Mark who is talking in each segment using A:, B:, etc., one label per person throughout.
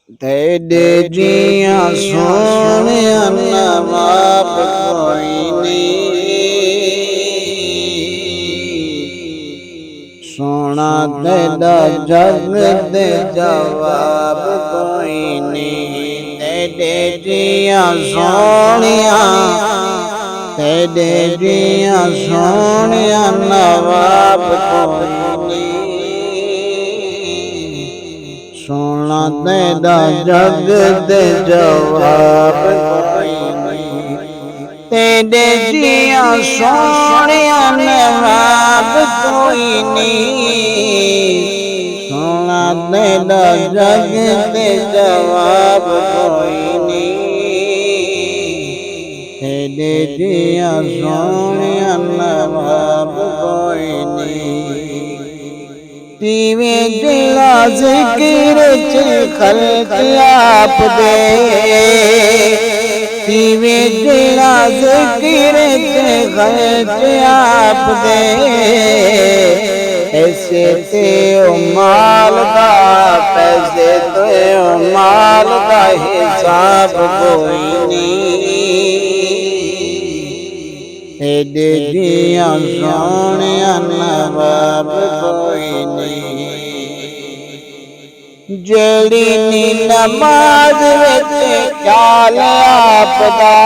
A: तेरे जिया सोने नवाब कोई नहीं, सोना तेरा जग दे जवाब कोई नहीं। तेरे जिया सोनिया, तेरे जिया सोने नवाब कोई नहीं, सोना तेरा जग दे जवाब कोई नहीं। तेरे जिया सोने नवाब कोई नहीं, सोना तेरा जग दे जवाब कोई नहीं। तेरे जिया सोने नवाब कोई नहीं। तीवे दिला जिक्र च खल्क आप दे, तीवे दिला जिक्र च खल्क आप दे। ऐसे ते ओ माल दा, पैसे ते ओ माल दा हिसाब कोई नहीं। तेरे जिया सोने नवाब कोई नहीं। जेड़ी नी नमाज विच ख्याल आपदा,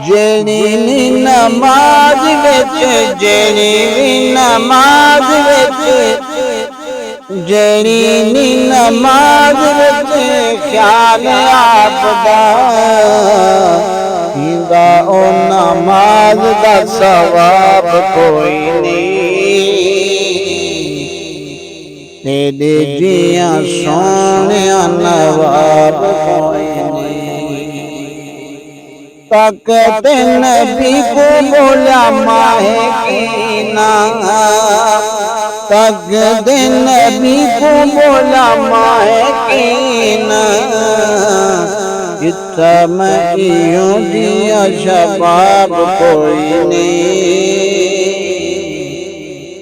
A: जेड़ी नी नमाज विच, जेड़ी नी नमाज विच, जेड़ी नी नमाज विच ख्याल आपदा, इंदा ओ नमाज दा सवाब कोई नहीं। तेरे जिया सोने नवाब कोई नहीं। तकत नबी को बोला माहे कीना, तकत नबी को बोला माहे कीना। जितना मैं इयों दिया शबाब कोई नहीं,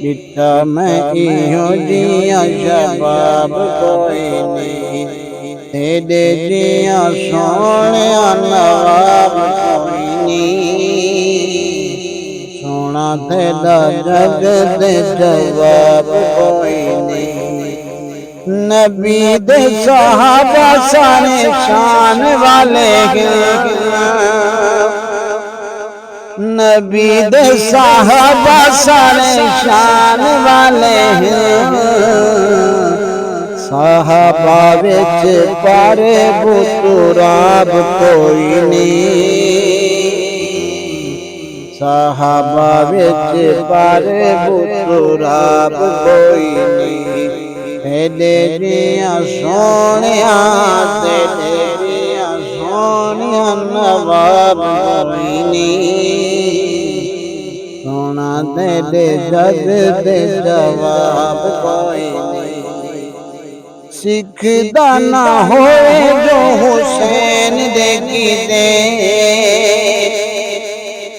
A: जितना मैं इयों दिया शबाब कोई नहीं। तेरे जिया सोने नवाब कोई नहीं, सोना तेरा जग दे जवाब कोई नहीं। नबी दे सहाबा सारे शान वाले हैं, नबी दे सहाबा सारे शान वाले हैं। सहाबा विच पारे बुतुराब कोई नहीं, सहाबा विच पारे बुतुराब कोई नहीं। तेरे जिया सोनिया, तेरे जिया सोनिया नवाब कोई नहीं, सोना तेरे जग दे जवाब कोई नहीं। सिखदा ना होए जो हुसैन दे कीते,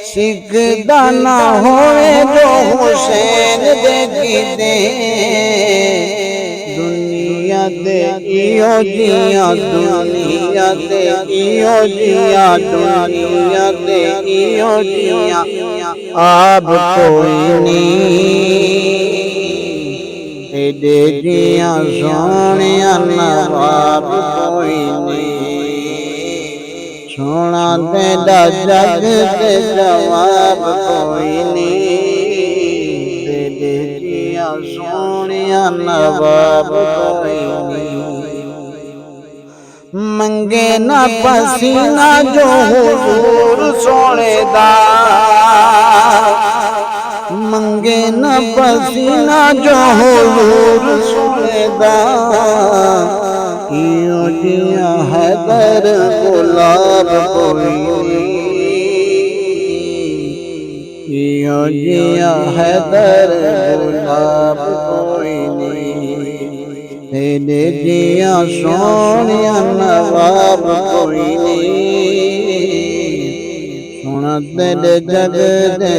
A: सिखदा ना होए जो हुसैन दे कीते। दुनिया दे इयो जिया, दुनिया दे इयो जिया, दुनिया दे इयो जिया अब कोई नहीं। तेरे जिया सोने नवाब कोई नहीं, सोना तेरा जग दे जवाब कोई नहीं। तेरे जिया सोने नवाब कोई नहीं। मंगे ना पसीना जो हुजूर सोने दा, मंगे न पसीना जो हुजूर सोने दा। इयों जिया हैदर गुलाब कोई नहीं, इयों जिया हैदर गुलाब कोई नहीं। तेरे जिया सोने नवाब कोई नहीं, सोना तेरे जग दे